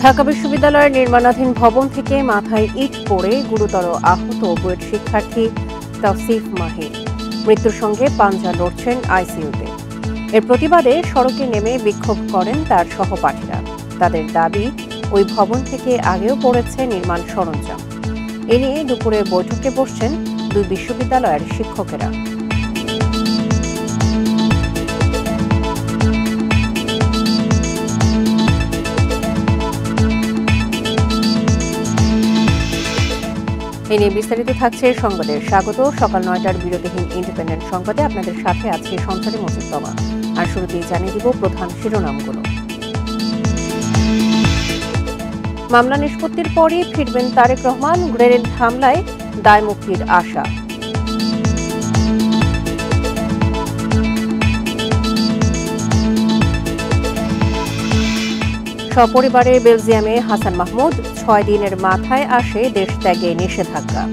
ঢাকা বিশ্ববিদ্যালয়ের নির্মাণাধীন ভবন থেকে মাথায় ইট পড়ে গুরুতর আহত বুয়েট শিক্ষার্থী তাওসিফ মাহির। মৃত্যুর সঙ্গে পাঞ্জা লড়ছেন আইসিইউতে। এর প্রতিবাদে সড়কে নেমে বিক্ষোভ করেন তার সহপাঠীরা। তাদের দাবি, ওই ভবন থেকে আগেও পড়েছে নির্মাণ সরঞ্জাম। এ নিয়ে দুপুরে বৈঠকে বসছেন দুই বিশ্ববিদ্যালয়ের শিক্ষকেরা। এ নিয়ে বিস্তারিত থাকছে সংবাদের স্বাগত। সকাল ৯টার বিরতিহীন ইন্ডিপেন্ডেন্ট সংবাদে আপনাদের সাথে আছে সঞ্চারী মজিদুজ্জামান। আর শুরুতেই জানিয়ে দিব প্রধান শিরোনামগুলো। মামলা নিষ্পত্তির পরই ফিরবেন তারেক রহমান, গ্রেনেড হামলায় দায় মুক্তির আশা। সপরিবারে বেলজিয়ামে হাসান মাহমুদ, ৬ দিনের মাথায় আসে দেশ ত্যাগে নিষেধাজ্ঞা।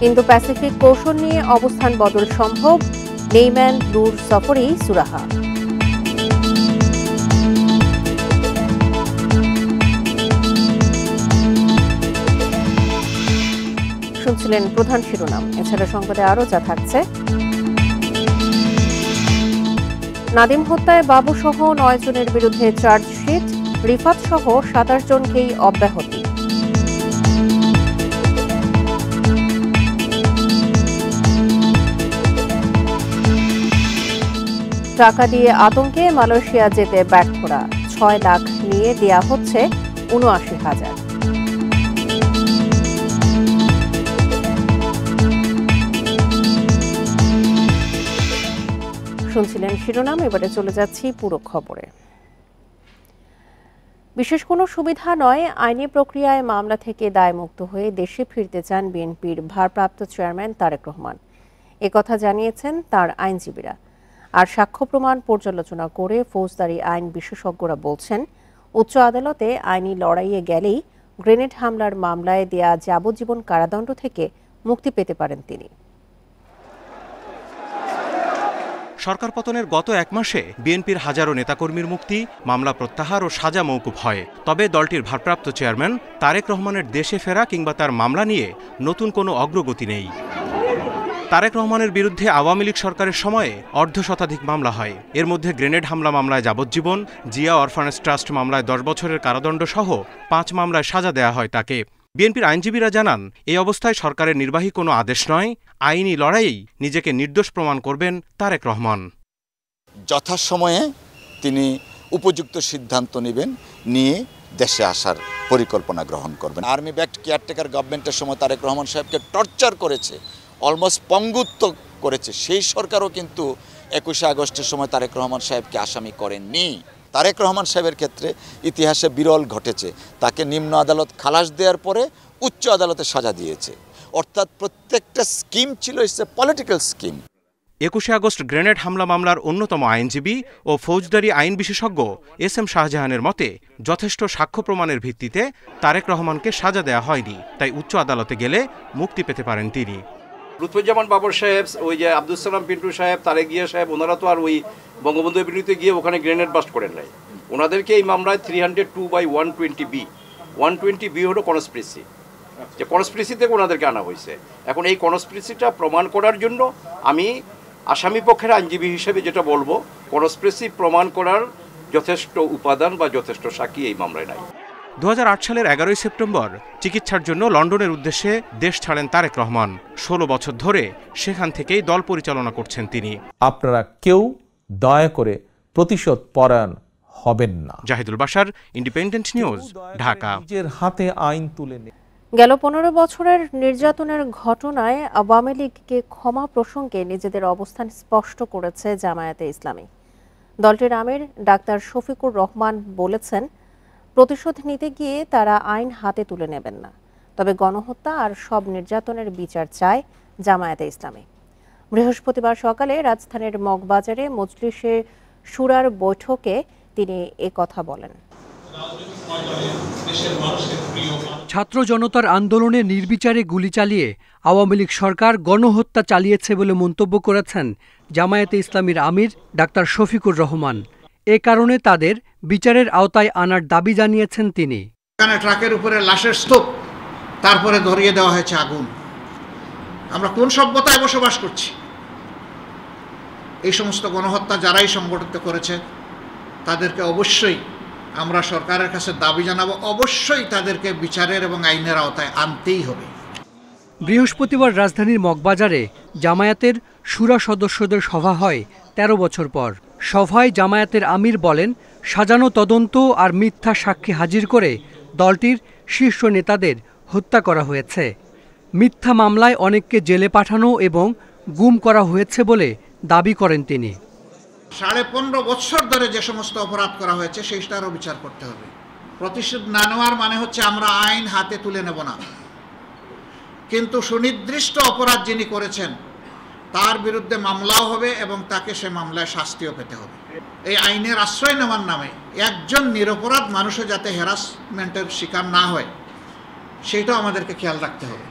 ইন্দো প্যাসিফিক কৌশল নিয়ে অবস্থান বদল সম্ভব, নেইম্যান দূর সফরেই সুরাহা। শুনছিলেন প্রধান শিরোনাম। এছাড়া সংবাদে আরও যা থাকছে: নাদিম হত্যায় বাবু সহ ৯ জনের বিরুদ্ধে চার্জশিট, রিফাত সহ ২৭ জনকেই অব্যাহতি। টাকা দিয়ে আতঙ্কে মালয়েশিয়া যেতে ব্যর্থরা, ৬ লাখ নিয়ে দেয়া হচ্ছে ৭৯,০০০। শুনছিলেন শিরোনাম। এবারে চলে যাচ্ছি পুরো খবরে। বিশেষ কোনো সুবিধা নয়, আইনি প্রক্রিয়ায় মামলা থেকে দায়মুক্ত হয়ে দেশে ফিরতে চান বিএনপির ভারপ্রাপ্ত চেয়ারম্যান তারেক রহমান। একথা জানিয়েছেন তার আইনজীবীরা। আর সাক্ষ্য প্রমাণ পর্যালোচনা করে ফৌজদারি আইন বিশেষজ্ঞরা বলছেন, উচ্চ আদালতে আইনি লড়াইয়ে গেলেই গ্রেনেড হামলার মামলায় দেয়া যাবজ্জীবন কারাদণ্ড থেকে মুক্তি পেতে পারেন তিনি। সরকার পতনের গত ১ মাসে বিএনপির হাজারো নেতাকর্মীর মুক্তি, মামলা প্রত্যাহার ও সাজা মওকুফ হয়। তবে দলটির ভারপ্রাপ্ত চেয়ারম্যান তারেক রহমানের দেশে ফেরা কিংবা তার মামলা নিয়ে নতুন কোনো অগ্রগতি নেই। তারেক রহমানের বিরুদ্ধে আওয়ামী লীগ সরকারের সময়ে অর্ধশতাধিক মামলা হয়। এর মধ্যে গ্রেনেড হামলা মামলায় যাবজ্জীবন, জিয়া অরফানেজ ট্রাস্ট মামলায় ১০ বছরের কারাদণ্ড সহ ৫ মামলায় সাজা দেয়া হয় তাকে। বিএনপির আইনজীবীরা জানান, এই অবস্থায় সরকারের নির্বাহী কোনো আদেশ নয়, আইনি লড়াইয়েই নিজেকে নির্দোষ প্রমাণ করবেন তারেক রহমান। যথাসময়ে তিনি উপযুক্ত সিদ্ধান্ত নেবেন, নিয়ে দেশে আসার পরিকল্পনা গ্রহণ করবেন। আর্মি ব্যাকড কেয়ারটেকার গভর্নমেন্টের সময় তারেক রহমান সাহেবকে টর্চার করেছে, অলমোস্ট পঙ্গুত্ব করেছে। সেই সরকারও কিন্তু ২১শে আগস্টের সময় তারেক রহমান সাহেবকে আসামি করেননি। তারেক রহমান সাহেবের ক্ষেত্রে ইতিহাসে বিরল ঘটেছে, তাকে নিম্ন আদালত খালাস দেওয়ার পরে উচ্চ আদালতে সাজা দিয়েছে। অর্থাৎ প্রত্যেকটা স্কিম ছিল ইটস এ পলিটিক্যাল স্কিম। ২১শে আগস্ট গ্রেনেড হামলা মামলার অন্যতম আইনজীবী ও ফৌজদারি আইন বিশেষজ্ঞ এস.এম. শাহজাহানের মতে, যথেষ্ট সাক্ষ্য প্রমাণের ভিত্তিতে তারেক রহমানকে সাজা দেয়া হয়নি, তাই উচ্চ আদালতে গেলে মুক্তি পেতে পারেন তিনি। লুৎফুজ্জামান বাবর সাহেব, ওই যে আব্দুল সালাম পিন্টু সাহেব, তারেক জিয়া সাহেব, ওনারা তো আর ওই বঙ্গবন্ধুর বিরুদ্ধে গিয়ে ওখানে গ্রেনেড বাস্ট করেন নাই। ওনাদেরকে এই মামলায় 302/120B 120B হলো কনস্পিরেসি, যে কনস্পিরেসি থেকে ওনাদেরকে আনা হয়েছে। এখন এই কনস্পিরেসিটা প্রমাণ করার জন্য আমি আসামি পক্ষের আইনজীবী হিসেবে যেটা বলবো, কনস্পিরেসি প্রমাণ করার যথেষ্ট উপাদান বা যথেষ্ট সাক্ষী এই মামলায় নাই। ২০০৮ সালের ১১ই সেপ্টেম্বর চিকিৎসার জন্য লন্ডনের উদ্দেশ্যে দেশ ছাড়েন তারেক রহমান। ১৬ বছর ধরে সেখান থেকেই দল পরিচালনা করছেন তিনি। আপনারা কেউ দয়া করে প্রতিশোধ পরায়ণ হবেন না। Zahidul Bashar, independent news, Dhaka. নিজের হাতে আইন তুলে নিয়ে গেল ১৫ বছরের নির্যাতনের ঘটনায় আওয়ামী লীগকে ক্ষমা প্রসঙ্গে নিজেদের অবস্থান স্পষ্ট করেছে জামায়াতে ইসলামী। দলটির আমির ডাক্তার শফিকুর রহমান বলেছেন, প্রতিশোধ নিতে গিয়ে তারা আইন হাতে তুলে নেবেন না, তবে গণহত্যা আর সব নির্যাতনের বিচার চায় জামায়াতে ইসলামী। বৃহস্পতিবার সকালে রাজধানীর মগবাজারে মজলিসে শুরার বৈঠকে তিনি কথা বলেন। ছাত্র জনতার আন্দোলনে নির্বিচারে গুলি চালিয়ে আওয়ামী লীগ সরকার গণহত্যা চালিয়েছে বলে মন্তব্য করেছেন জামায়াতে ইসলামীর আমির ডাক্তার শফিকুর রহমান। এ কারণে তাদের বিচারের আওতায় আনার দাবি জানিয়েছেন তিনি। এখানে ট্রাকের উপরে লাশের স্তূপ, তারপরে ধরিয়ে দেওয়া হয়েছে আগুন। আমরা কোন সভ্যতায় বসবাস করছি? এই সমস্ত গণহত্যা যারাই সংগঠিত করেছে তাদেরকে অবশ্যই আমরা সরকারের কাছে দাবি জানাবো, অবশ্যই তাদেরকে বিচারের এবং আইনের আওতায় আনতেই হবে। বৃহস্পতিবার রাজধানীর মগবাজারে জামায়াতের শুরা সদস্যদের সভা হয় ১৩ বছর পর। সভায় জামায়াতের আমির বলেন, সাজানো তদন্ত আর মিথ্যা সাক্ষী হাজির করে দলটির শীর্ষ নেতাদের হত্যা করা হয়েছে। মিথ্যা মামলায় অনেককে জেলে পাঠানো এবং গুম করা হয়েছে বলে দাবি করেন তিনি। 15.5 বছর ধরে যে সমস্ত অপরাধ করা হয়েছে সেইটারও বিচার করতে হবে। প্রতিশোধ না নেওয়ার মানে হচ্ছে আমরা আইন হাতে তুলে নেব না, কিন্তু সুনির্দিষ্ট অপরাধ যিনি করেছেন তার বিরুদ্ধে মামলাও হবে এবং তাকে সে মামলায় শাস্তিও পেতে হবে। এই আইনের আশ্রয় নেওয়ার নামে একজন নিরপরাধ মানুষও যাতে হ্যারাসমেন্টের শিকার না হয় সেটাও আমাদেরকে খেয়াল রাখতে হবে।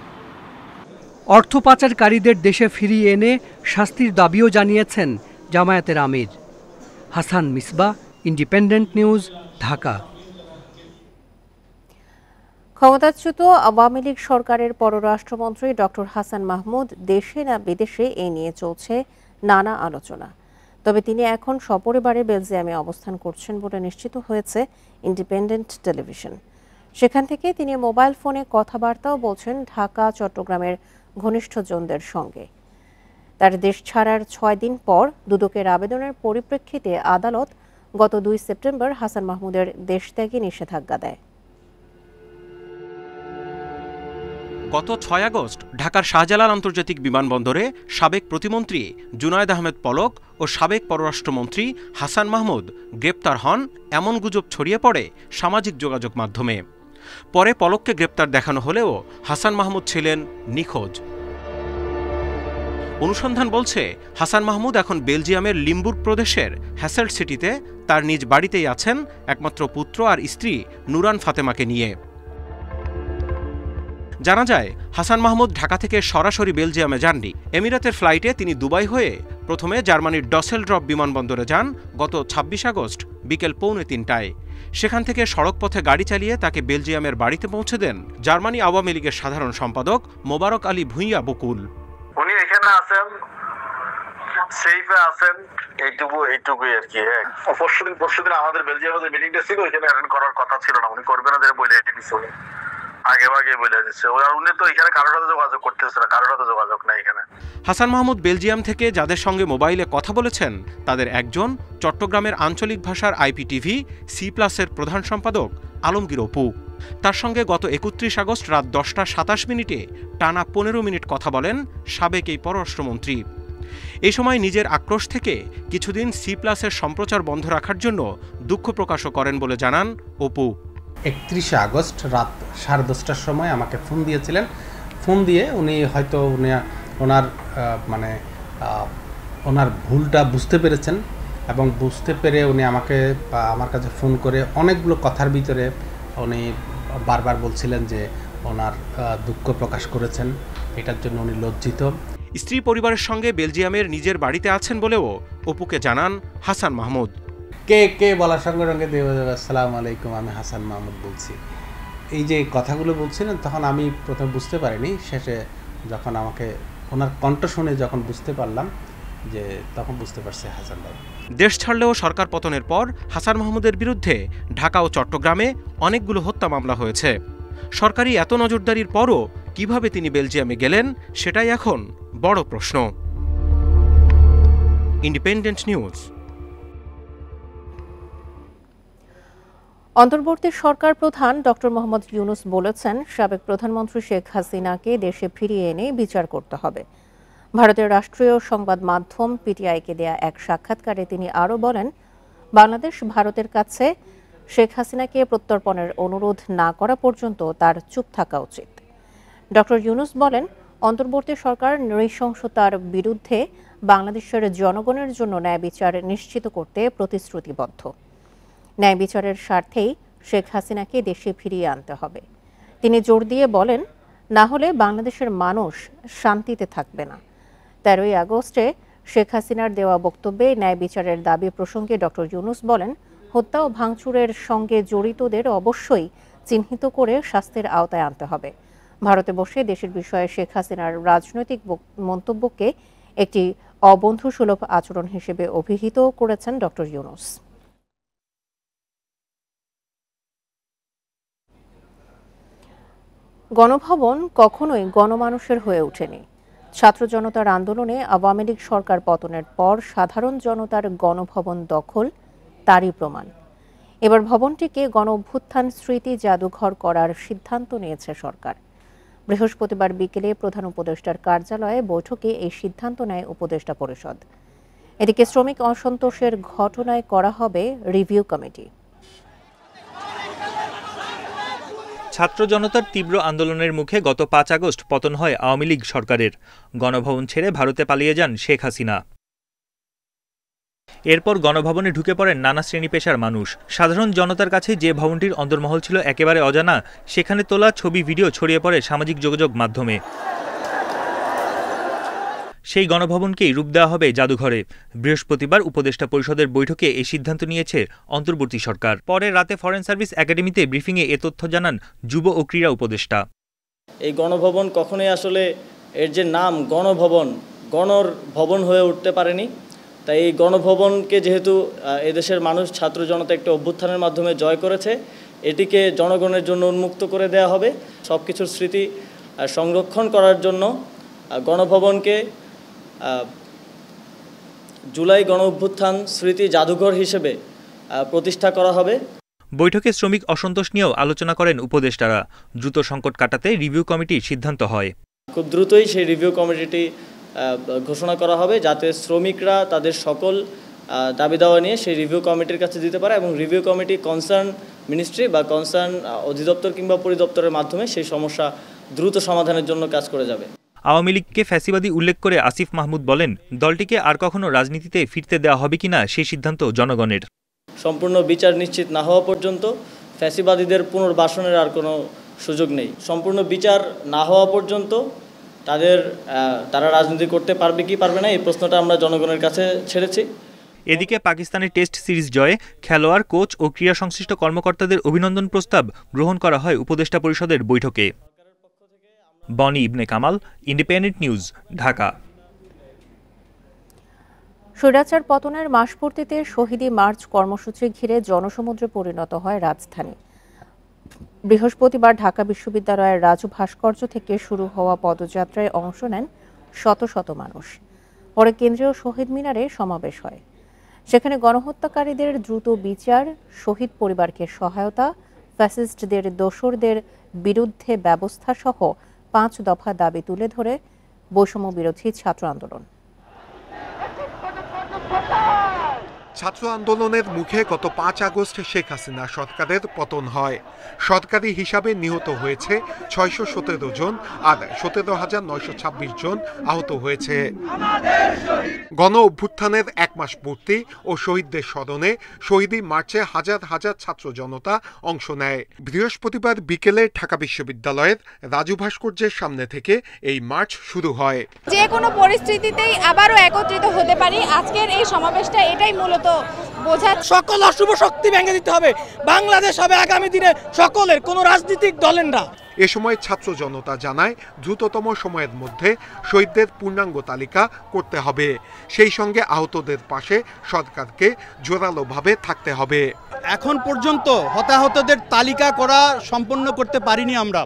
অর্থ পাচারকারীদের দেশে ফিরিয়ে এনে শাস্তির দাবিও জানিয়েছেন জামায়াতের আমির। Hasan Misbah, Independent news, Dhaka. ক্ষমতাচ্যুত আওয়ামী লীগ সরকারের পররাষ্ট্রমন্ত্রী ডক্টর হাসান মাহমুদ দেশে না বিদেশে এ নিয়ে চলছে নানা আলোচনা। তবে তিনি এখন সপরিবারে বেলজিয়ামে অবস্থান করছেন বলে নিশ্চিত হয়েছে ইন্ডিপেন্ডেন্ট টেলিভিশন। সেখান থেকে তিনি মোবাইল ফোনে কথাবার্তাও বলছেন ঢাকা, চট্টগ্রামের ঘনিষ্ঠজনদের সঙ্গে। তার দেশ ছাড়ার 6 দিন পর দুদকের আবেদনের পরিপ্রেক্ষিতে আদালত গত 2 সেপ্টেম্বর হাসান মাহমুদের দেশত্যাগে নিষেধাজ্ঞা দেয়। গত 6 আগস্ট ঢাকার শাহজালাল আন্তর্জাতিক বিমানবন্দরে সাবেক প্রতিমন্ত্রী জুনায়েদ আহমেদ পলক ও সাবেক পররাষ্ট্রমন্ত্রী হাসান মাহমুদ গ্রেপ্তার হন এমন গুজব ছড়িয়ে পড়ে সামাজিক যোগাযোগ মাধ্যমে। পরে পলককে গ্রেপ্তার দেখানো হলেও হাসান মাহমুদ ছিলেন নিখোঁজ। অনুসন্ধান বলছে হাসান মাহমুদ এখন বেলজিয়ামের লিমবুর্গ প্রদেশের হ্যাসেল্ট সিটিতে তার নিজ বাড়িতেই আছেন একমাত্র পুত্র আর স্ত্রী নুরান ফাতেমাকে নিয়ে। জানা যায় হাসান মাহমুদ ঢাকা থেকে সরাসরি বেলজিয়ামে যাননি। এমিরাতের ফ্লাইটে তিনি দুবাই হয়ে প্রথমে জার্মানির ডসেলড্রপ বিমানবন্দরে যান গত ২৬ আগস্ট বিকেল 2:45টায়। সেখান থেকে সড়কপথে গাড়ি চালিয়ে তাকে বেলজিয়ামের বাড়িতে পৌঁছে দেন জার্মানি আওয়ামী লীগের সাধারণ সম্পাদক মোবারক আলী ভূঁইয়া বকুল। উনি এখানে আছেন, সেইফে আছেন, এইটুকুই আর কি। পরশুদিন আমাদের বেলজিয়ামে যে মিটিংটা ছিল ওইখানে অ্যাটেন্ড করার কথা ছিল না, উনি করবে না বলে দিচ্ছে, আগে বলে দিচ্ছে। উনি তো এখানে কারোর সাথে যোগাযোগ করতেছে না, কারোর সাথে যোগাযোগ নাই এখানে। হাসান মাহমুদ বেলজিয়াম থেকে যাদের সঙ্গে মোবাইলে কথা বলেছেন তাদের একজন চট্টগ্রামের আঞ্চলিক ভাষার IPTV C+-এর প্রধান সম্পাদক আলমগীর অপু। তার সঙ্গে গত 31 আগস্ট রাত 10:27 টানা 15 মিনিট কথা বলেন সাবেক এই পররাষ্ট্রমন্ত্রী। এই সময় নিজের আক্রোশ থেকে কিছুদিন C+-এর সম্প্রচার বন্ধ রাখার জন্য দুঃখ প্রকাশও করেন বলে জানান অপু। 31 আগস্ট রাত 10:30টার সময় আমাকে ফোন দিয়েছিলেন। ফোন দিয়ে উনি হয়তো ওনার ভুলটা বুঝতে পেরেছেন এবং বুঝতে পেরে উনি আমার কাছে ফোন করে অনেকগুলো কথার ভিতরে উনি বারবার বলছিলেন যে ওনার দুঃখ প্রকাশ করেছেন, এটার জন্য উনি লজ্জিত। স্ত্রী পরিবারের সঙ্গে বেলজিয়ামের নিজের বাড়িতে আছেন বলেও অপুকে জানান হাসান মাহমুদ। কে বলার সঙ্গে সঙ্গে আসসালামু আলাইকুম, আমি হাসান মাহমুদ বলছি। এই যে কথাগুলো বলছিলেন তখন আমি প্রথমে বুঝতে পারিনি, শেষে যখন আমাকে ওনার কণ্ঠ শুনে যখন বুঝতে পারলাম যে তখন বুঝতে পারছি হাসান ভাই। দেশ ছাড়লেও সরকার পতনের পর হাসান মাহমুদের বিরুদ্ধে ঢাকা ও চট্টগ্রামে অনেকগুলো হত্যা মামলা হয়েছে। সরকারি এত নজরদারির পরও কিভাবে তিনি বেলজিয়ামে গেলেন সেটাই এখন বড় প্রশ্ন। Independent news. অন্তর্বর্তী সরকার প্রধান ডক্টর মোহাম্মদ ইউনূস বলেছেন, সাবেক প্রধানমন্ত্রী শেখ হাসিনাকে দেশে ফিরিয়ে এনে বিচার করতে হবে। ভারতের রাষ্ট্রীয় সংবাদ মাধ্যম PTI-কে দেয়া এক সাক্ষাৎকারে তিনি আরও বলেন, বাংলাদেশ ভারতের কাছে শেখ হাসিনাকে প্রত্যর্পণের অনুরোধ না করা পর্যন্ত তার চুপ থাকা উচিত। ডক্টর ইউনূস বলেন, অন্তর্বর্তী সরকার নৃশংসতার বিরুদ্ধে বাংলাদেশের জনগণের জন্য ন্যায় বিচার নিশ্চিত করতে প্রতিশ্রুতিবদ্ধ। ন্যায় বিচারের স্বার্থেই শেখ হাসিনাকে দেশে ফিরিয়ে আনতে হবে। তিনি জোর দিয়ে বলেন, না হলে বাংলাদেশের মানুষ শান্তিতে থাকবে না। 13ই আগস্টে শেখ হাসিনার দেওয়া বক্তব্যে ন্যায় বিচারের দাবি প্রসঙ্গে ডক্টর ইউনূস বলেন, হত্যা ও ভাঙচুরের সঙ্গে জড়িতদের অবশ্যই চিহ্নিত করে শাস্তির আওতায় আনতে হবে। ভারতে বসে দেশের বিষয়ে শেখ হাসিনার রাজনৈতিক মন্তব্যকে একটি অবন্ধুসুলভ আচরণ হিসেবে অভিহিত করেছেন ডক্টর ইউনূস। গণভবন কখনোই গণমানুষের হয়ে ওঠেনি। ছাত্র জনতার আন্দোলনে আওয়ামী লীগ সরকার পতনের পর সাধারণ জনতার গণভবন দখল তারই প্রমাণ। এবার ভবনটিকে গণ অভ্যুত্থান স্মৃতি জাদুঘর করার সিদ্ধান্ত নিয়েছে সরকার। বৃহস্পতিবার বিকেলে প্রধান উপদেষ্টার কার্যালয়ে বৈঠকে এই সিদ্ধান্ত নেয় উপদেষ্টা পরিষদ। এদিকে শ্রমিক অসন্তোষের ঘটনায় করা হবে রিভিউ কমিটি। ছাত্র জনতার তীব্র আন্দোলনের মুখে গত 5 আগস্ট পতন হয় আওয়ামী লীগ সরকারের। গণভবন ছেড়ে ভারতে পালিয়ে যান শেখ হাসিনা। এরপর গণভবনে ঢুকে পড়েন নানা শ্রেণী পেশার মানুষ। সাধারণ জনতার কাছে যে ভবনটির অন্দরমহল ছিল একেবারে অজানা, সেখানে তোলা ছবি ভিডিও ছড়িয়ে পড়ে সামাজিক যোগাযোগ মাধ্যমে। সেই গণভবনকেই রূপ দেওয়া হবে জাদুঘরে। বৃহস্পতিবার উপদেষ্টা পরিষদের বৈঠকে এই সিদ্ধান্ত নিয়েছে অন্তর্বর্তী সরকার। পরে রাতে ফরেন সার্ভিস একাডেমিতে ব্রিফিংয়ে এ তথ্য জানান যুব ও ক্রীড়া উপদেষ্টা। এই গণভবন কখনোই আসলে এর যে নাম গণভবন, গণর ভবন হয়ে উঠতে পারেনি। তাই এই গণভবনকে যেহেতু এদেশের মানুষ ছাত্র জনতা একটা অভ্যুত্থানের মাধ্যমে জয় করেছে, এটিকে জনগণের জন্য উন্মুক্ত করে দেওয়া হবে। সব কিছুর স্মৃতি সংরক্ষণ করার জন্য গণভবনকে জুলাই গণ অভ্যুত্থান স্মৃতি জাদুঘর হিসেবে প্রতিষ্ঠা করা হবে। বৈঠকে শ্রমিক অসন্তোষ নিয়েও আলোচনা করেন উপদেষ্টারা। দ্রুত সংকট কাটাতে রিভিউ কমিটির সিদ্ধান্ত হয়। খুব দ্রুতই সেই রিভিউ কমিটিটি ঘোষণা করা হবে, যাতে শ্রমিকরা তাদের সকল দাবি দাওয়া নিয়ে সেই রিভিউ কমিটির কাছে দিতে পারে এবং রিভিউ কমিটি কনসার্ন মিনিস্ট্রি বা কনসার্ন অধিদপ্তর কিংবা পরিদপ্তরের মাধ্যমে সেই সমস্যা দ্রুত সমাধানের জন্য কাজ করে যাবে। আওয়ামী লীগকে ফ্যাসিবাদী উল্লেখ করে আসিফ মাহমুদ বলেন, দলটিকে আর কখনো রাজনীতিতে ফিরতে দেওয়া হবে কিনা সেই সিদ্ধান্ত জনগণের। সম্পূর্ণ বিচার নিশ্চিত না হওয়া পর্যন্ত ফ্যাসিবাদীদের পুনর্বাসনের আর কোনো সুযোগ নেই। সম্পূর্ণ বিচার না হওয়া পর্যন্ত তারা রাজনীতি করতে পারবে কি পারবে না, এই প্রশ্নটা আমরা জনগণের কাছে ছেড়েছি। এদিকে পাকিস্তানের টেস্ট সিরিজ জয়ে খেলোয়াড়, কোচ ও ক্রীড়া সংশ্লিষ্ট কর্মকর্তাদের অভিনন্দন প্রস্তাব গ্রহণ করা হয় উপদেষ্টা পরিষদের বৈঠকে। বনি ইবনে কামাল, ইন্ডিপেন্ডেন্ট নিউজ, ঢাকা। স্বৈরাচার পতনের মাসপূর্তিতে শহীদি মার্চ কর্মসূচি ঘিরে জনসমুদ্রে পরিণত হয় রাজধানী। বৃহস্পতিবার ঢাকা বিশ্ববিদ্যালয়ের রাজু ভাস্কর্য থেকে শুরু হওয়া পদযাত্রায় অংশ নেন শত শত মানুষ। পরে কেন্দ্রীয় শহীদ মিনারে সমাবেশ হয়। সেখানে গণহত্যাকারীদের দ্রুত বিচার, শহীদ পরিবারকে সহায়তা, ফ্যাসিস্টদের দোসরদের বিরুদ্ধে ব্যবস্থা সহ 5 দফা দাবি তুলে ধরে বৈষম্য বিরোধী ছাত্র আন্দোলন। ছাত্র আন্দোলনের মুখে গত 5 আগস্ট শেখ হাসিনা সরকারের পতন হয়। সরকারি হিসাবে নিহত হয়েছে 617 জন আর 17,926 জন আহত হয়েছে। গণ অভ্যুত্থানের 1 মাস পূর্তি ও শহীদদের স্মরণে শহীদি মার্চে হাজার হাজার ছাত্র জনতা অংশ নেয়। বৃহস্পতিবার বিকেলে ঢাকা বিশ্ববিদ্যালয়ের রাজু ভাস্কর্যের সামনে থেকে এই মার্চ শুরু হয়। যে কোনো পরিস্থিতিতেই আবারও একত্রিত হতে পারি, আজকের এই সমাবেশটা এটাই মূলত বোঝা। সকল অশুভ শক্তি ভেঙে দিতে হবে, বাংলাদেশ হবে আগামী দিনে সকলের, কোনো রাজনৈতিক দলের না। এ সময় ছাত্র জনতা জানায় দ্রুততম সময়ের মধ্যে শহীদদের পূর্ণাঙ্গ তালিকা করতে হবে। সেই সঙ্গে আহতদের পাশে সরকারকে জোরালোভাবে থাকতে হবে। এখন পর্যন্ত হতাহতদের তালিকা করা সম্পন্ন করতে পারিনি আমরা।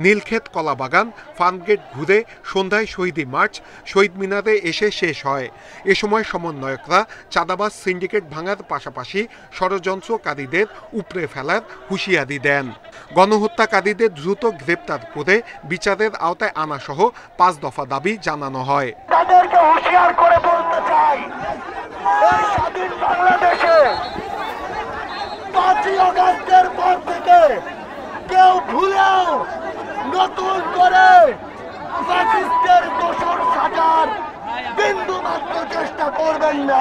নীলক্ষেত, কলাবাগান, ফার্মগেট ঘুরে সন্ধ্যায় শহীদি মার্চ শহীদ মিনারে এসে শেষ হয়। এ সময় সমন্বয়করা চাঁদাবাজ সিন্ডিকেট ভাঙার পাশাপাশি ষড়যন্ত্রকারীদের উপড়ে ফেলার হুঁশিয়ারি দেন। গণহত্যাকারীদের দ্রুত গ্রেপ্তার করে বিচারের আওতায় আনা সহ 5 দফা দাবি জানানো হয়। তাদেরকে হুঁশিয়ার করে বলতে চাই, এই স্বাধীন বাংলাদেশে 5ই আগস্টের পর থেকে কেউ ভুলেও নতুন করে ফ্যাসিস্টের দোসর সাজার বিন্দু মাত্র চেষ্টা করবে পারবেন না।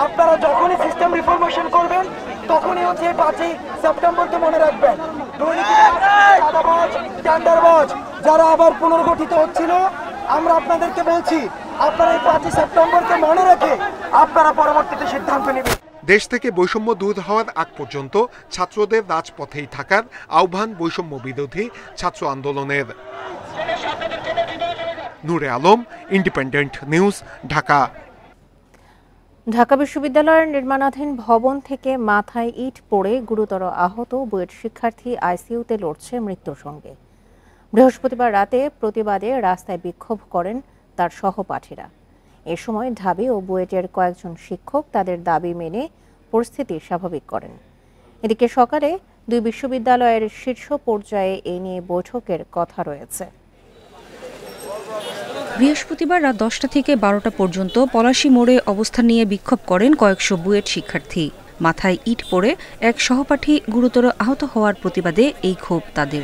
আপনারা যখনই সিস্টেম রিফরমেশন করবেন তখনই হচ্ছে 5ই সেপ্টেম্বরকে মনে রাখবেন। টেন্ডারবাজ যারা আবার পুনর্গঠিত হচ্ছিল, আমরা আপনাদেরকে বলছি আপনারা এই 5ই সেপ্টেম্বরকে মনে রেখে আপনারা পরবর্তীতে সিদ্ধান্ত নেবেন। দেশ থেকে বৈষম্য দূর হওয়ার আগ পর্যন্ত ছাত্রদের রাজপথেই থাকার আহ্বান বৈষম্য বিরোধী ছাত্র আন্দোলনের। নূরে আলম, ইন্ডিপেন্ডেন্ট নিউজ, ঢাকা। ঢাকা বিশ্ববিদ্যালয়ের নির্মাণাধীন ভবন থেকে মাথায় ইট পড়ে গুরুতর আহত বুয়েট শিক্ষার্থী আইসিইউতে লড়ছে মৃত্যুর সঙ্গে। বৃহস্পতিবার রাতে প্রতিবাদে রাস্তায় বিক্ষোভ করেন তার সহপাঠীরা। এ সময় ঢাবি ও বুয়েটের কয়েকজন শিক্ষক তাদের দাবি মেনে পরিস্থিতি স্বাভাবিক করেন। এদিকে সকালে দুই বিশ্ববিদ্যালয়ের শীর্ষ পর্যায়ে এ নিয়ে বৈঠকের কথা রয়েছে। বৃহস্পতিবার রাত 10টা থেকে 12টা পর্যন্ত পলাশী মোড়ে অবস্থান নিয়ে বিক্ষোভ করেন কয়েকশো বুয়েট শিক্ষার্থী। মাথায় ইট পড়ে এক সহপাঠী গুরুতর আহত হওয়ার প্রতিবাদে এই ক্ষোভ তাদের।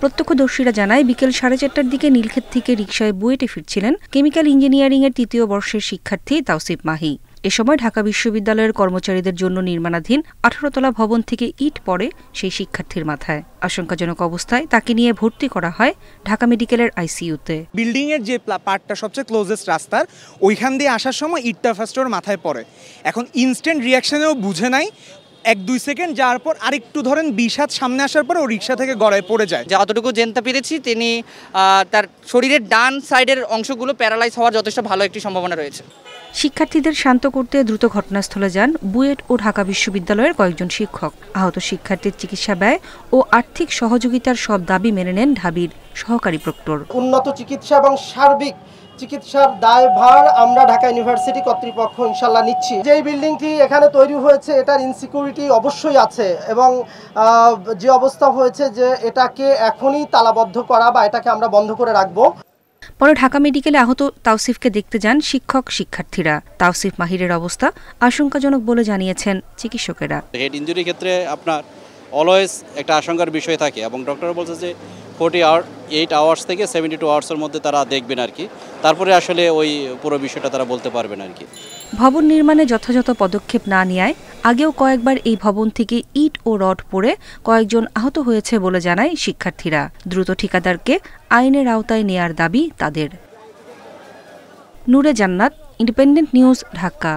প্রত্যক্ষদর্শীরা জানায় বিকেল 4:30টার দিকে নীলক্ষেত থেকে রিকশায় বুয়েটে ফিরছিলেন কেমিক্যাল ইঞ্জিনিয়ারিংয়ের 3য় বর্ষের শিক্ষার্থী তাওসিফ মাহি। এ সময় ঢাকা বিশ্ববিদ্যালয়ের কর্মচারীদের জন্য নির্মাণাধীন 18 তলা ভবন থেকে ইট পড়ে সেই শিক্ষার্থীর মাথায়। আশঙ্কাজনক অবস্থায় তাকে নিয়ে ভর্তি করা হয় ঢাকা মেডিকেলের আইসিইউতে। বিল্ডিং এর যে পার্টটা সবচেয়ে ক্লোজেস্ট রাস্তার ওইখান দিয়ে আসার সময় ইটটা ফার্স্ট ওর মাথায় পড়ে। এখন ইনস্ট্যান্ট রিয়াকশনেও বুঝে নাই, 1-2 সেকেন্ড যাওয়ার পর আরেকটু ধরেন 20 হাত সামনে আসার পর ও রিক্সা থেকে গড়ায় পড়ে যায়। যতটুকু জানতে পেরেছি তিনি তার শরীরের ডান সাইডের অংশগুলো প্যারালাইজ হওয়ার যথেষ্ট ভালো একটি সম্ভাবনা রয়েছে। শিক্ষার্থীদের শান্ত করতে দ্রুত ঘটনাস্থলে যান বুয়েট ও ঢাকা বিশ্ববিদ্যালয়ের কয়েকজন শিক্ষক। আহত শিক্ষার্থীর চিকিৎসা ব্যয় ও আর্থিক সহযোগিতার সব দাবি মেনে নেন ঢাবির সহকারী প্রক্টর। উন্নত চিকিৎসা এবং সার্বিক চিকিৎসার দায়ভার আমরা ঢাকা ইউনিভার্সিটি কর্তৃপক্ষ ইনশাল্লাহ নিচ্ছি। যেই বিল্ডিংটি এখানে তৈরি হয়েছে এটার ইনসিকিউরিটি অবশ্যই আছে এবং যে অবস্থা হয়েছে যে এটাকে এখনই তালাবদ্ধ করা বা এটাকে আমরা বন্ধ করে রাখবো। পরে ঢাকা মেডিকেলে আহত তাওসিফকে দেখতে যান শিক্ষক শিক্ষার্থীরা। তাওসিফ মাহিরের অবস্থা আশঙ্কাজনক বলে জানিয়েছেন চিকিৎসকেরা। হেড ইনজুরির ক্ষেত্রে আপনার অলওয়েজ একটা আশঙ্কার বিষয় থাকে এবং ডক্টর বলছে যে 48 আওয়ার্স থেকে 72 আওয়ার্সের মধ্যে তারা দেখবেন আর কি, তারপরে আসলে ওই পুরো বিষয়টা তারা বলতে পারবেন আর কি। ভবন নির্মাণে যথাযথ পদক্ষেপ না নেওয়ায় আগেও কয়েকবার এই ভবন থেকে ইট ও রড পড়ে কয়েকজন আহত হয়েছে বলে জানায় শিক্ষার্থীরা। দ্রুত ঠিকাদারকে আইনের আওতায় নেয়ার দাবি তাদের। নূরে জান্নাত, ইন্ডিপেন্ডেন্ট নিউজ, ঢাকা।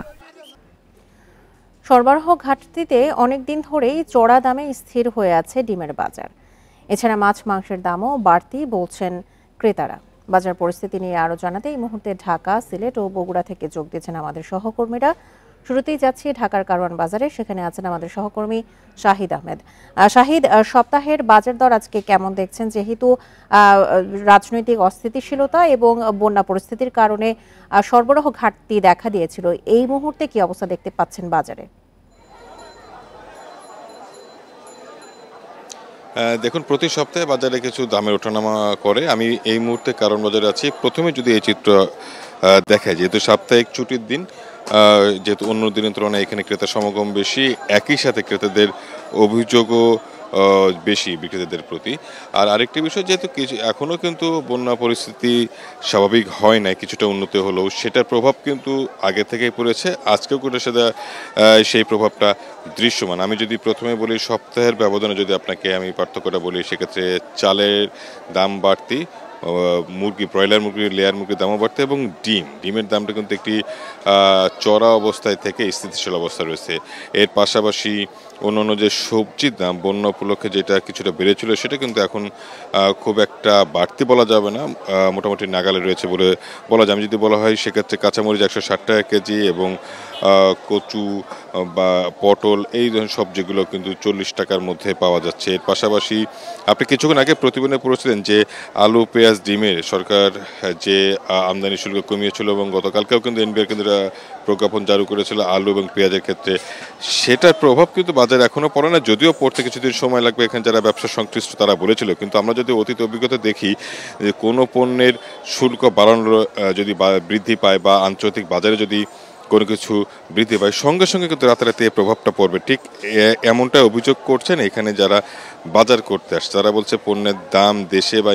সরবরাহ ঘাটতিতে অনেকদিন ধরেই চড়া দামে স্থির হয়ে আছে ডিমের বাজার। এছাড়া মাছ মাংসের দামও বাড়তি বলছেন ক্রেতারা। বাজার পরিস্থিতি নিয়ে আরও জানাতে এই মুহূর্তে ঢাকা, সিলেট ও বগুড়া থেকে যোগ দিয়েছেন আমাদের সহকর্মীরা। শুরুতেই যাচ্ছি ঢাকার কারওয়ান বাজারে, সেখানে আছেন আমাদের সহকর্মী শাহিদ আহমেদ। শাহিদ, সপ্তাহের বাজার দর আজকে কেমন দেখছেন? যেহেতু রাজনৈতিক অস্থিতিশীলতা এবং বন্যা পরিস্থিতির কারণে সরবরাহ ঘাটতি দেখা দিয়েছিল, এই মুহূর্তে কি অবস্থা দেখতে পাচ্ছেন বাজারে? দেখুন, প্রতি সপ্তাহে বাজারে কিছু দামের ওঠানামা করে। আমি এই মুহূর্তে কারণ বাজারে আছি। প্রথমে যদি এই চিত্র দেখায়, যেহেতু সাপ্তাহিক ছুটির দিন, যেহেতু অন্য দিনের তুলনায় এখানে ক্রেতা সমাগম বেশি, একই সাথে ক্রেতাদের অভিযোগও বেশি বিক্রেতাদের প্রতি। আর আরেকটি বিষয়, যেহেতু এখনও কিন্তু বন্যা পরিস্থিতি স্বাভাবিক হয় নাই, কিছুটা উন্নতি হলেও সেটার প্রভাব কিন্তু আগে থেকেই পড়েছে। আজকেও কিন্তু সেটা সেই প্রভাবটা দৃশ্যমান। আমি যদি প্রথমে বলি সপ্তাহের ব্যবধানে যদি আপনাকে আমি পার্থক্যটা বলি, সেক্ষেত্রে চালের দাম বাড়তি, মুরগি, ব্রয়লার মুরগি, লেয়ার মুরগির দামও বাড়তে এবং ডিমের দামটা কিন্তু একটি চড়া অবস্থায় থেকে স্থিতিশীল অবস্থা রয়েছে। এর পাশাপাশি অন্যান্য যে সবজির দাম বন্যা উপলক্ষে যেটা কিছুটা বেড়েছিল, সেটা কিন্তু এখন খুব একটা বাড়তি বলা যাবে না, মোটামুটি নাগালে রয়েছে বলে বলা যায়। আমি যদি বলা হয় সেক্ষেত্রে কাঁচামরিচ 160 টাকা কেজি এবং কচু বা পটল এই ধরনের সবজিগুলো কিন্তু 40 টাকার মধ্যে পাওয়া যাচ্ছে। এর পাশাপাশি আপনি কিছুক্ষণ আগে প্রতিবেদনে পড়েছিলেন যে আলু, পেঁয়াজ, ডিমের সরকার যে আমদানি শুল্ক কমিয়েছিল এবং গতকালকেও কিন্তু এনবিআর কেন্দ্ররা প্রজ্ঞাপন জারি করেছিল আলু এবং পেঁয়াজের ক্ষেত্রে। সেটার প্রভাব কিন্তু বাজারে এখনও পড়ে না, যদিও পড়তে কিছুদিন সময় লাগবে, এখানে যারা ব্যবসা সংশ্লিষ্ট তারা বলেছিল। কিন্তু আমরা যদি অতীত অভিজ্ঞতা দেখি যে কোনো পণ্যের শুল্ক বাড়ানোর যদি বৃদ্ধি পায় বা আন্তর্জাতিক বাজারে যদি কোনো কিছু বৃদ্ধি পায়, সঙ্গে সঙ্গে কিন্তু রাতারাতি এই প্রভাবটা পড়বে। ঠিক এমনটা অভিযোগ করছেন এখানে যারা বাজার করতে আসছে। তারা বলছে পণ্যের দাম দেশে বা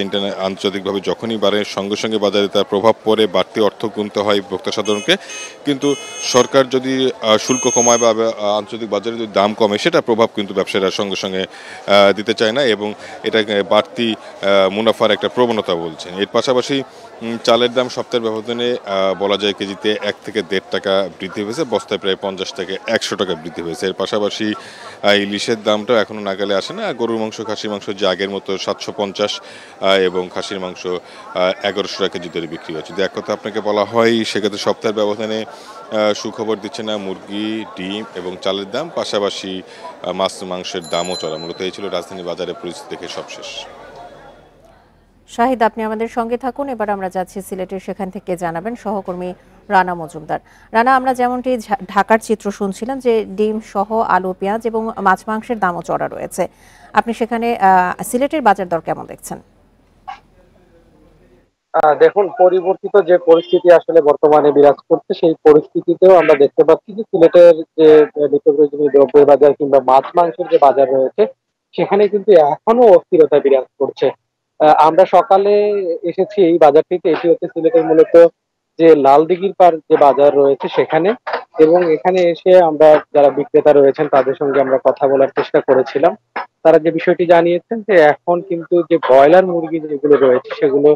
আন্তর্জাতিকভাবে যখনই বাড়ে সঙ্গে সঙ্গে বাজারে তার প্রভাব পড়ে, বাড়তি অর্থ গুনতে হয় ভোক্তা সাধারণকে। কিন্তু সরকার যদি শুল্ক কমায় বা আন্তর্জাতিক বাজারে যদি দাম কমে সেটা প্রভাব কিন্তু ব্যবসায়ীরা সঙ্গে সঙ্গে দিতে চায় না এবং এটা বাড়তি মুনাফার একটা প্রবণতা বলছেন। এর পাশাপাশি চালের দাম সপ্তাহের ব্যবধানে বলা যায় কেজিতে 1 থেকে 1.5 টাকা বৃদ্ধি হয়েছে, বস্তায় প্রায় 50 থেকে 100 টাকা বৃদ্ধি হয়েছে। এর পাশাপাশি ইলিশের দামটাও এখনও নাগালে আসে না। গরুর মাংস, খাসির মাংস যে আগের মতো 750 এবং খাসির মাংস 1100 টাকা কেজি দরে বিক্রি হচ্ছে। যদি এক কথা আপনাকে বলা হয় সেক্ষেত্রে সপ্তাহের ব্যবধানে সুখবর দিচ্ছে না মুরগি, ডিম এবং চালের দাম, পাশাপাশি মাছ মাংসের দামও চড়া। মূলত এই ছিল রাজধানী বাজারের পরিস্থিতি দেখে সবশেষ। শাহিদ, আপনি আমাদের সঙ্গে থাকুন। এবার আমরা যাচ্ছি সিলেটের, সেখান থেকে জানাবেন সহকর্মী রানা মজুমদার। রানা, আমরা যেমনটি ঢাকার চিত্র শুনছিলাম যে ডিম সহ আলু, পেঁয়াজ এবং মাছ মাংসের দামও চড়া রয়েছে, আপনি সেখানে সিলেটের বাজার দর কেমন দেখছেন? দেখুন, পরিবর্তিত যে পরিস্থিতি আসলে বর্তমানে বিরাজ করছে সেই পরিস্থিতিতেও আমরা দেখতে পাচ্ছি যে সিলেটের যে নিত্য প্রয়োজনীয় দ্রব্যের বাজার কিংবা মাছ মাংসের যে বাজার রয়েছে সেখানে কিন্তু এখনো অস্থিরতা বিরাজ করছে। আমরা সকালে এসেছি এই বাজারটিতে, এটি হচ্ছে সিলেটের মূলত যে লালদিঘির পার যে বাজার রয়েছে সেখানে, এবং এখানে এসে আমরা যারা বিক্রেতা রয়েছেন তাদের সঙ্গে আমরা কথা বলার চেষ্টা করেছিলাম। তারা যে বিষয়টি জানিয়েছেন যে এখন কিন্তু যে ব্রয়লার মুরগি যেগুলো রয়েছে সেগুলো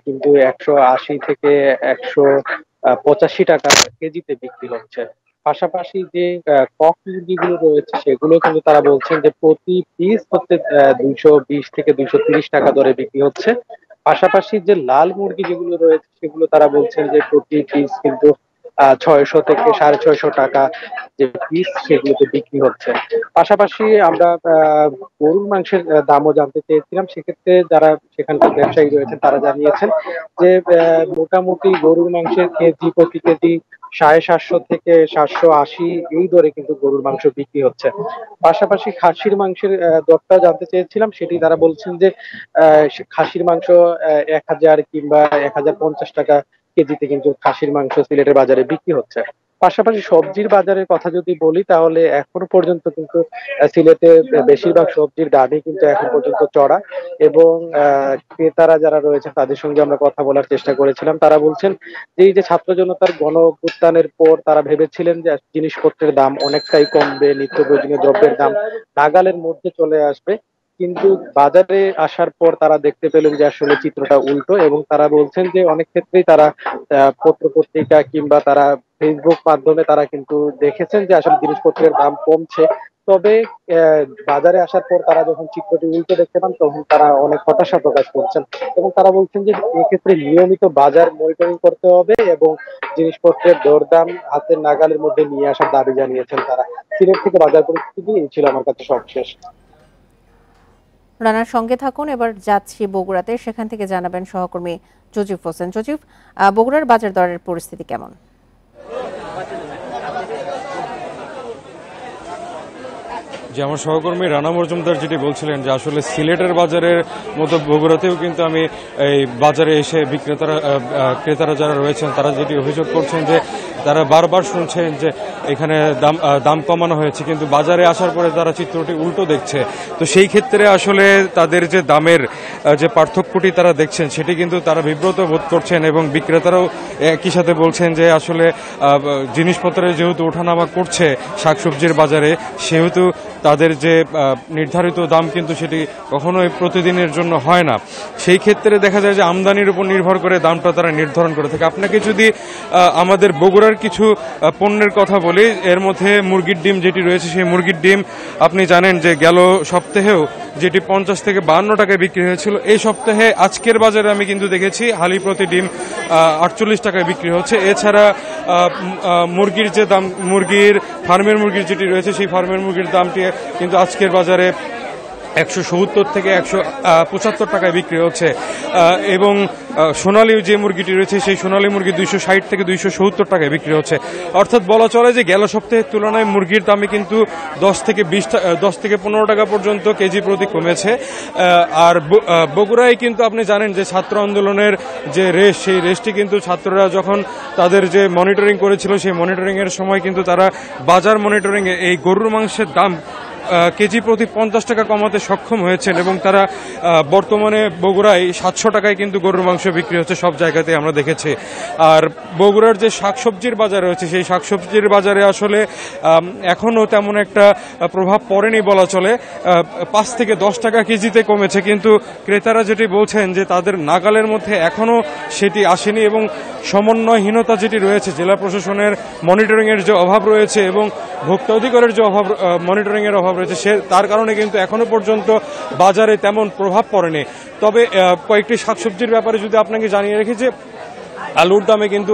কিন্তু 180 থেকে 185 টাকা কেজিতে বিক্রি হচ্ছে। পাশাপাশি যে কক মুরগিগুলো রয়েছে সেগুলো কিন্তু তারা বলছেন যে প্রতি পিস হচ্ছে 220 থেকে 230 টাকা দরে বিক্রি হচ্ছে। পাশাপাশি যে লাল মুরগি যেগুলো রয়েছে সেগুলো তারা বলছেন যে প্রতি পিস কিন্তু 600 থেকে 650 টাকা যে পিস সেগুলোতে বিক্রি হচ্ছে। পাশাপাশি আমরা গরুর মাংসের দামও জানতে চেয়েছিলাম, সেক্ষেত্রে যারা সেখানকার ব্যবসায়ী রয়েছেন তারা জানিয়েছেন যে মোটামুটি গরুর মাংসের কেজি প্রতি কেজি 750 থেকে 780 এই দরে কিন্তু গরুর মাংস বিক্রি হচ্ছে। পাশাপাশি খাসির মাংসের দরটা জানতে চেয়েছিলাম, সেটি তারা বলছেন যে খাসির মাংস 1000 কিংবা 1050 টাকা কেজিতে কিন্তু খাসির মাংস সিলেটের বাজারে বিক্রি হচ্ছে। পাশাপাশি সবজির বাজারের কথা যদি বলি তাহলে এখনো পর্যন্ত কিন্তু সিলেটে বেশিরভাগ সবজির দামই কিন্তু এখন পর্যন্ত চড়া, এবং ক্রেতারা যারা রয়েছে তাদের সঙ্গে আমরা কথা বলার চেষ্টা করেছিলাম। তারা বলছেন যে এই যে ছাত্র জনতার গণ অভ্যুত্থানের পর তারা ভেবেছিলেন যে জিনিসপত্রের দাম অনেকটাই কমবে, নিত্য প্রয়োজনীয় দ্রব্যের দাম নাগালের মধ্যে চলে আসবে, কিন্তু বাজারে আসার পর তারা দেখতে পেলেন যে আসলে চিত্রটা উল্টো, এবং তারা বলছেন যে অনেক ক্ষেত্রেই তারা পত্র পত্রিকা কিংবা তারা ফেসবুক মাধ্যমে তারা কিন্তু দেখেছেন যে আসলে জিনিসপত্রের দাম কমছে, তবে বাজারে আসার পর তারা যখন চিত্রটি উল্টো দেখতে পান তখন তারা অনেক হতাশা প্রকাশ করছেন, এবং তারা বলছেন যে এক্ষেত্রে নিয়মিত বাজার মনিটরিং করতে হবে এবং জিনিসপত্রের দরদাম হাতের নাগালের মধ্যে নিয়ে আসার দাবি জানিয়েছেন তারা। সিলেট থেকে বাজার পরিস্থিতি এই ছিল আমার কাছে সবশেষ। রানার সঙ্গে থাকুন। এবার যাচ্ছি বগুড়াতে, সেখান থেকে জানাবেন সহকর্মী জজিফ হোসেন। জজিফ, বগুড়ার বাজার দরের পরিস্থিতি কেমন? যে আমার সহকর্মী রানা মজুমদার যেটি বলছিলেন যে আসলে সিলেটের বাজারের মতো বগুড়াতেও কিন্তু আমি এই বাজারে এসে ক্রেতারা যারা রয়েছেন তারা যেটি অভিযোগ করছেন যে তারা বারবার শুনছেন যে এখানে দাম কমানো হয়েছে, কিন্তু বাজারে আসার পরে তারা চিত্রটি উল্টো দেখছে। তো সেই ক্ষেত্রে আসলে তাদের যে দামের যে পার্থক্যটি তারা দেখছেন সেটি কিন্তু তারা বিব্রত বোধ করছেন, এবং বিক্রেতারাও একই সাথে বলছেন যে আসলে জিনিসপত্রের যেহেতু ওঠানামা করছে শাকসবজির বাজারে, সেহেতু তাদের যে নির্ধারিত দাম কিন্তু সেটি কখনোই প্রতিদিনের জন্য হয় না। সেই ক্ষেত্রে দেখা যায় যে আমদানির উপর নির্ভর করে দামটা তারা নির্ধারণ করে থাকে। আপনাকে যদি আমাদের বগুড়ার কিছু পণ্যের কথা বলি, এর মধ্যে মুরগির ডিম যেটি রয়েছে সেই মুরগির ডিম আপনি জানেন যে গেল সপ্তাহেও যেটি 50 থেকে 52 টাকায় বিক্রি হয়েছিল, এই সপ্তাহে আজকের বাজারে আমি কিন্তু দেখেছি হালি প্রতি ডিম 48 টাকায় বিক্রি হচ্ছে। এছাড়া মুরগির যে দাম, ফার্মের মুরগির যেটি রয়েছে সেই ফার্মের মুরগির দামটি কিন্তু আজকের বাজারে 170 থেকে 175 টাকায় বিক্রি হচ্ছে, এবং সোনালী যে মুরগিটি রয়েছে সেই সোনালী মুরগি 260 থেকে 270 টাকায় বিক্রি হচ্ছে। অর্থাৎ বলা চলে যে গেল সপ্তাহের তুলনায় মুরগির দামে কিন্তু 10 থেকে 15 টাকা পর্যন্ত কেজি প্রতি কমেছে। আর বগুড়ায় কিন্তু আপনি জানেন যে ছাত্র আন্দোলনের যে রেস, সেই রেসটি কিন্তু ছাত্ররা যখন তাদের যে মনিটরিং করেছিল সেই মনিটরিং এর সময় কিন্তু তারা বাজার মনিটরিং এ এই গরুর মাংসের দাম কেজি প্রতি 50 টাকা কমাতে সক্ষম হয়েছেন এবং তারা বর্তমানে বগুড়ায় 700 টাকায় কিন্তু গরুর মাংস বিক্রি হচ্ছে সব জায়গাতে আমরা দেখেছি। আর বগুড়ার যে শাকসবজির বাজার রয়েছে সেই শাকসবজির বাজারে আসলে এখনও তেমন একটা প্রভাব পড়েনি বলা চলে। 5 থেকে 10 টাকা কেজিতে কমেছে, কিন্তু ক্রেতারা যেটি বলছেন যে তাদের নাগালের মধ্যে এখনও সেটি আসেনি এবং সমন্বয়হীনতা যেটি রয়েছে, জেলা প্রশাসনের মনিটরিংয়ের যে অভাব রয়েছে এবং ভোক্তা অধিকারের যে অভাব, মনিটরিংয়ের অভাব রয়েছে, তার কারণে কিন্তু এখনো পর্যন্ত বাজারে তেমন প্রভাব পড়েনি। তবে কয়েকটি শাকসবজির ব্যাপারে যদি আপনাকে জানিয়ে রেখি যে আলুর দামে কিন্তু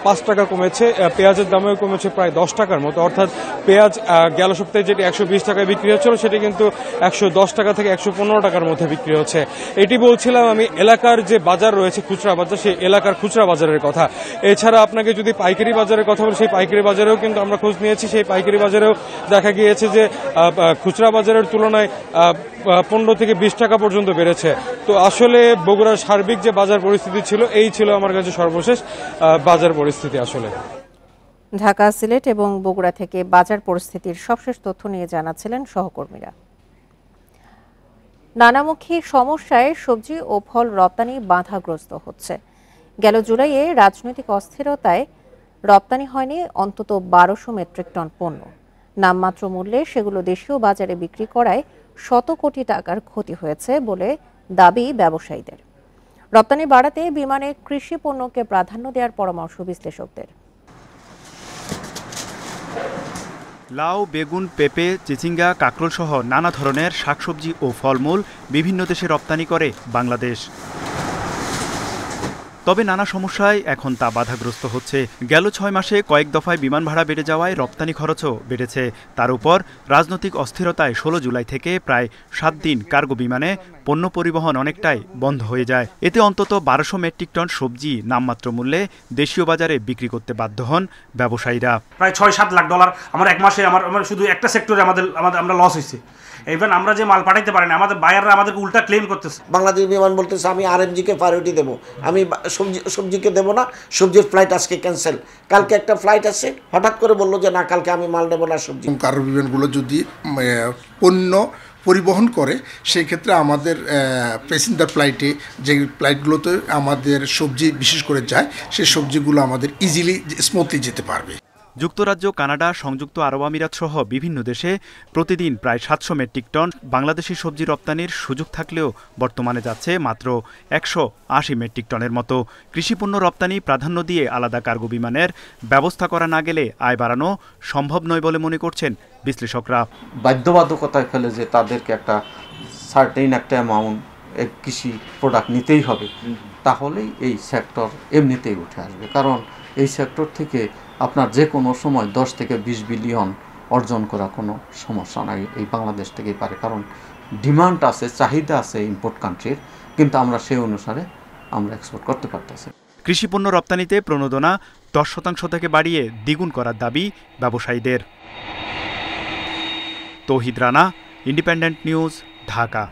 5 টাকা কমেছে, পেঁয়াজের দামেও কমেছে প্রায় 10 টাকার মতো, অর্থাৎ পেঁয়াজ গেল সপ্তাহে যেটি 120 টাকায় বিক্রি হচ্ছিল সেটি কিন্তু 110 টাকা থেকে 115 টাকার মধ্যে বিক্রি হচ্ছে। এটি বলছিলাম আমি এলাকার যে বাজার রয়েছে খুচরা বাজার, সেই এলাকার খুচরা বাজারের কথা। এছাড়া আপনাকে যদি পাইকারি বাজারের কথা বলি, সেই পাইকারি বাজারেও কিন্তু আমরা খোঁজ নিয়েছি, সেই পাইকারি বাজারেও দেখা গিয়েছে যে খুচরা বাজারের তুলনায় 15 থেকে 20 টাকা পর্যন্ত বেড়েছে। তো আসলে বগুড়ার সার্বিক যে বাজার পরিস্থিতি ছিল, এই ছিল আমার কাছে সর্বশেষ বাজার পরিস্থিতি। আসলে ঢাকা, সিলেট এবং বগুড়া থেকে বাজার পরিস্থিতির সবশেষ তথ্য নিয়ে জানাচ্ছিলেন সহকর্মীরা। নানামুখী সমস্যায় সবজি ও ফল রপ্তানি বাধাগ্রস্ত হচ্ছে। গেল জুলাইয়ে রাজনৈতিক অস্থিরতায় রপ্তানি হয়নি অন্তত 1200 মেট্রিক টন পণ্য। নামমাত্র মূল্যে সেগুলো দেশীয় বাজারে বিক্রি করায় শত কোটি টাকার ক্ষতি হয়েছে বলে দাবি ব্যবসায়ীদের। রপ্তানি বাড়াতে বিমানে কৃষি পণ্যকে প্রাধান্য দেওয়ার পরামর্শ বিশ্লেষকদের। লাউ, বেগুন, পেঁপে, চিচিঙ্গা, কাঁকরোল সহ নানা ধরনের শাকসবজি ও ফলমূল বিভিন্ন দেশে রপ্তানি করে বাংলাদেশ। তবে নানা সমস্যায় এখন তা বাধাগ্রস্ত হচ্ছে। গেল 6 মাসে কয়েক দফায় বিমান ভাড়া বেড়ে যাওয়ায় রপ্তানি খরচও বেড়েছে। তার উপর রাজনৈতিক অস্থিরতায় 16 জুলাই থেকে প্রায় 7 দিন কার্গো বিমানে পণ্য পরিবহন অনেকটাই বন্ধ হয়ে যায়। এতে অন্তত 1200 মেট্রিক টন সবজি নামমাত্র মূল্যে দেশীয় বাজারে বিক্রি করতে বাধ্য হন ব্যবসায়ীরা। প্রায় 6-7 লাখ ডলার আমার এক মাসে আমার শুধু একটা সেক্টরে আমরা লস হয়েছে। ইভেন আমরা যে মাল পাঠাইতে পারি না, আমাদের বায়াররা আমাদেরকে উল্টা ক্লেম করতেছে। বাংলাদেশ বিমান বলতেছে আমি আরএমজিকে প্রায়োরিটি দেবো, আমি সবজিকে দেবো না, সবজির ফ্লাইট আজকে ক্যান্সেল। কালকে একটা ফ্লাইট আছে, হঠাৎ করে বললো যে না কালকে আমি মাল নেবো না সবজি। কার্গো বিমানগুলো যদি পণ্য পরিবহন করে সেই ক্ষেত্রে আমাদের প্যাসেঞ্জার ফ্লাইটে যে ফ্লাইটগুলোতে আমাদের সবজি বিশেষ করে যায়, সেই সবজিগুলো আমাদের ইজিলি স্মুথলি যেতে পারবে। যুক্তরাজ্য, কানাডা, সংযুক্ত আরব আমিরাত সহ বিভিন্ন দেশে প্রতিদিন প্রায় 700 মেট্রিক টন বাংলাদেশি সবজি রপ্তানির সুযোগ থাকলেও বর্তমানে যাচ্ছে মাত্র 180 মেট্রিক টনের মতো। কৃষিপণ্য রপ্তানি প্রাধান্য দিয়ে আলাদা কার্গো বিমানের ব্যবস্থা করা না গেলে আয় বাড়ানো সম্ভব নয় বলে মনে করছেন বিশ্লেষকরা। বাধ্যবাধকতায় ফেলে যে তাদেরকে একটা সার্টেইন একটা অ্যামাউন্ট কৃষি প্রোডাক্ট নিতেই হবে, তাহলেই এই সেক্টর এমনিতেই উঠে আসবে। কারণ এই সেক্টর থেকে আপনার যে কোনো সময় 10 থেকে 20 বিলিয়ন অর্জন করা কোনো সমস্যা নাই, এই বাংলাদেশ থেকেই পারে। কারণ ডিমান্ড আছে, চাহিদা আছে ইম্পোর্ট কান্ট্রির, কিন্তু আমরা সেই অনুসারে আমরা এক্সপোর্ট করতে পারতেছি। কৃষিপণ্য রপ্তানিতে প্রণোদনা 10% থেকে বাড়িয়ে দ্বিগুণ করার দাবি ব্যবসায়ীদের। তৌহিদ রানা, ইন্ডিপেন্ডেন্ট নিউজ, ঢাকা।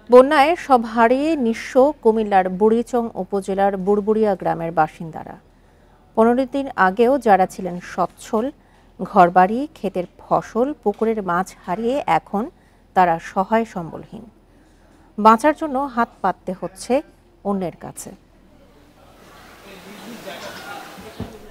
বন্যায় সব হারিয়ে নিঃস্ব কুমিল্লার বুড়িচং উপজেলার বুড়বুড়িয়া গ্রামের বাসিন্দারা। 15 দিন আগেও যারা ছিলেন সচ্ছল, ঘরবাড়ি, ক্ষেতের ফসল, পুকুরের মাছ হারিয়ে এখন তারা সহায় সম্বলহীন। বাঁচার জন্য হাত পাততে হচ্ছে অন্যের কাছে।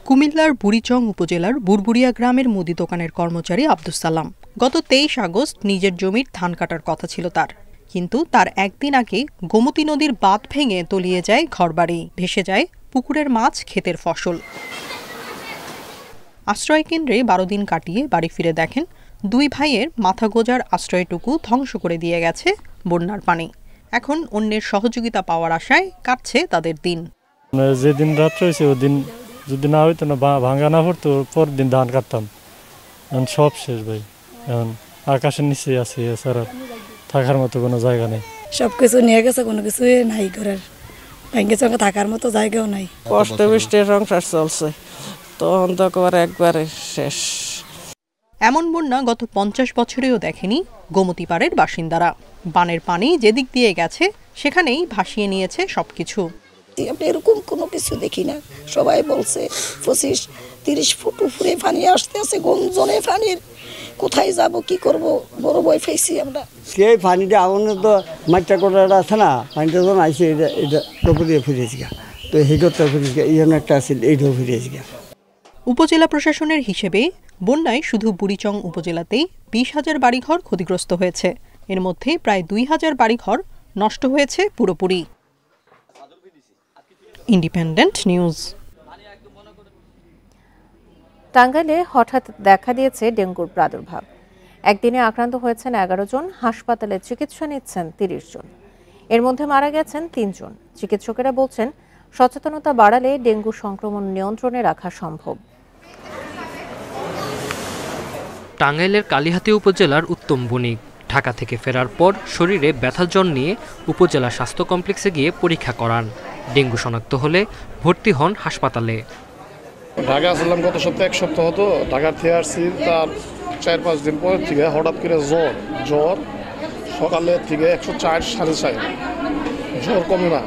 কুমিল্লার বুড়িচং উপজেলার বুড়বুড়িয়া গ্রামের মুদি দোকানের কর্মচারী আব্দুস সালাম গত 23 আগস্ট নিজের জমির ধান কাটার কথা ছিল তার, কিন্তু তার একদিন আগে গোমতী নদীর বাঁধ ভেঙে তলিয়ে যায় ঘরবাড়ি, ভেসে যায় পুকুরের মাছ, ক্ষেতের ফসল। আশ্রয় কেন্দ্রে 12 দিন কাটিয়ে বাড়ি ফিরে দেখেন 2 ভাইয়ের মাথা গোজার আশ্রয়টুকু ধ্বংস করে দিয়ে গেছে বন্যার পানি। এখন অন্যের সহযোগিতা পাওয়ার আশায় কাটছে তাদের দিন। যেদিন রাত্রে হয়েছে ওদিন যদি না হইতো না, ভাঙা না পড়তো, পর দিন ধান কাটতাম। এখন সব শেষ ভাই, এখন আকাশের নিচে আছে, এছাড়া থাকার মতো কোনো জায়গা নেই। সবকিছু নিয়ে গেছে, কোনো কিছু নাই করার, ভেঙে চঙ্গে থাকার মতো জায়গাও নাই। কষ্ট বৃষ্টি সংসার চলছে, তো অন্ধকার একবারে শেষ। এমন বন্যা গত 50 বছরেও দেখেনি গোমতী পাড়ের বাসিন্দারা। বানের পানি যেদিক দিয়ে গেছে সেখানেই ভাসিয়ে নিয়েছে সবকিছু। আমরা এরকম কোনো কিছু দেখি না। সবাই বলছে 25-30 ফুট উপরে পানি আসতে আছে, গঞ্জনে পানির কোথায় যাব কি করব বড় ভয় পাইছি আমরা। সেই পানিটা আগুনের তো মাইটা করাটা আছে না, পানিটা যখন আইসে এটা ডুবে ফিরেছি গা, তো হেডটা ফিরেছি গা, এই জন্য একটা আছে এইটাও ফিরেছি গা। উপজেলা প্রশাসনের হিসেবে বন্যায় শুধু বুড়িচং উপজেলাতেই 20,000 বাড়িঘর ক্ষতিগ্রস্ত হয়েছে। এর মধ্যে প্রায় 2,000 বাড়িঘর নষ্ট হয়েছে পুরোপুরি। Independent news. টাঙ্গাইলে হঠাৎ দেখা দিয়েছে ডেঙ্গুর প্রাদুর্ভাব। একদিনে আক্রান্ত হয়েছেন 11 জন, হাসপাতালে চিকিৎসা নিচ্ছেন 30 জন। এর মধ্যে মারা গেছেন 3 জন। চিকিৎসকেরা বলছেন সচেতনতা বাড়ালে ডেঙ্গু সংক্রমণ নিয়ন্ত্রণে রাখা সম্ভব। টাঙ্গাইলের কালিহাতী উপজেলার উত্তম বণিক ঢাকা থেকে ফেরার পর শরীরে ব্যথা জ্বর নিয়ে উপজেলা স্বাস্থ্য কমপ্লেক্সে গিয়ে পরীক্ষা করান। ডেঙ্গু শনাক্ত হলে ভর্তি হন হাসপাতালে। ঢাকা আসলাম গত সপ্তাহে, এক সপ্তাহ হতো ঢাকা থেকে আসছি, তার 4-5 দিন পর থেকে হঠাৎ করে জ্বর সকালে থেকে 104, 4.5, জ্বর কমে না।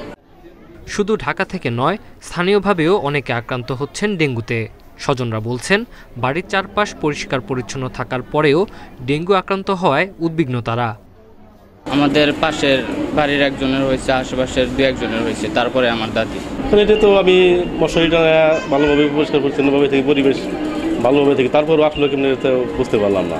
শুধু ঢাকা থেকে নয়, স্থানীয়ভাবেও অনেকে আক্রান্ত হচ্ছেন ডেঙ্গুতে। স্বজনরা বলছেন বাড়ির চারপাশ পরিষ্কার পরিচ্ছন্ন থাকার পরেও ডেঙ্গু আক্রান্ত হওয়ায় উদ্বিগ্ন তারা। আমাদের পাশের বাড়ির একজনের হয়েছে, আশেপাশের 2-1 জনের হয়েছে, তারপরে আমার দাদি। এটা তো আমি মশারিটা ভালোভাবে পরিষ্কার পরিচ্ছন্নভাবে থেকে পরিবেশ ভালোভাবে থেকে তারপর আসলে কেমন বুঝতে পারলাম না।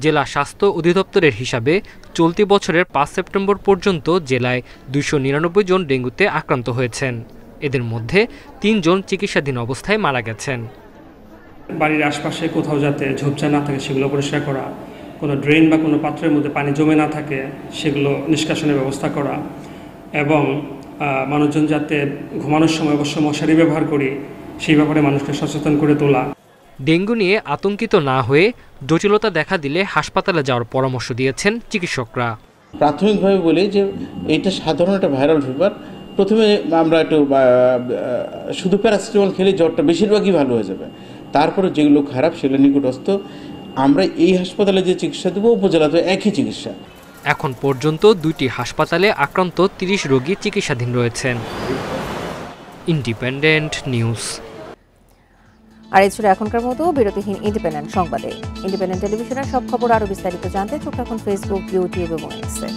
জেলা স্বাস্থ্য অধিদপ্তরের হিসাবে চলতি বছরের 5 সেপ্টেম্বর পর্যন্ত জেলায় 299 জন ডেঙ্গুতে আক্রান্ত হয়েছেন। এদের মধ্যে 3 জন চিকিৎসাধীন অবস্থায় মারা গেছেন। বাড়ির আশপাশে কোথাও যাতে ঝোপঝাড় না থাকে সেগুলো পরিষ্কার করা, কোনো ড্রেন বা কোনো পাত্রের মধ্যে পানি জমে না থাকে সেগুলো নিষ্কাশনের ব্যবস্থা করা, এবং মানুষজন যাতে ঘুমানোর সময় অবশ্য মশারি ব্যবহার করি সেই ব্যাপারে মানুষকে সচেতন করে তোলা। ডেঙ্গু নিয়ে আতঙ্কিত না হয়ে জটিলতা দেখা দিলে হাসপাতালে যাওয়ার পরামর্শ দিয়েছেন চিকিৎসকরা। প্রাথমিকভাবে বলি যে এইটা সাধারণ একটা ভাইরাল ফিভার। প্রথমে আমরা একটু শুধু প্যারাসিটামল খেলে জ্বরটা বেশিরভাগই ভালো হয়ে যাবে, তারপরে যেগুলো খারাপ সেগুলো নিকটস্থ আমরা এই হাসপাতালে যে চিকিৎসা দেবো উপজেলাতে একই চিকিৎসা। এখন পর্যন্ত 2টি হাসপাতালে আক্রান্ত 30 রোগী চিকিৎসাধীন রয়েছেন। Independent news. আর এই ছিল এখনকার মতো বিরতিহীন ইন্ডিপেন্ডেন্ট সংবাদে। ইন্ডিপেন্ডেন্ট টেলিভিশনের সব খবর আরো বিস্তারিত জানতে চোখ রাখুন ফেসবুক, ইউটিউব এবং এক্সে।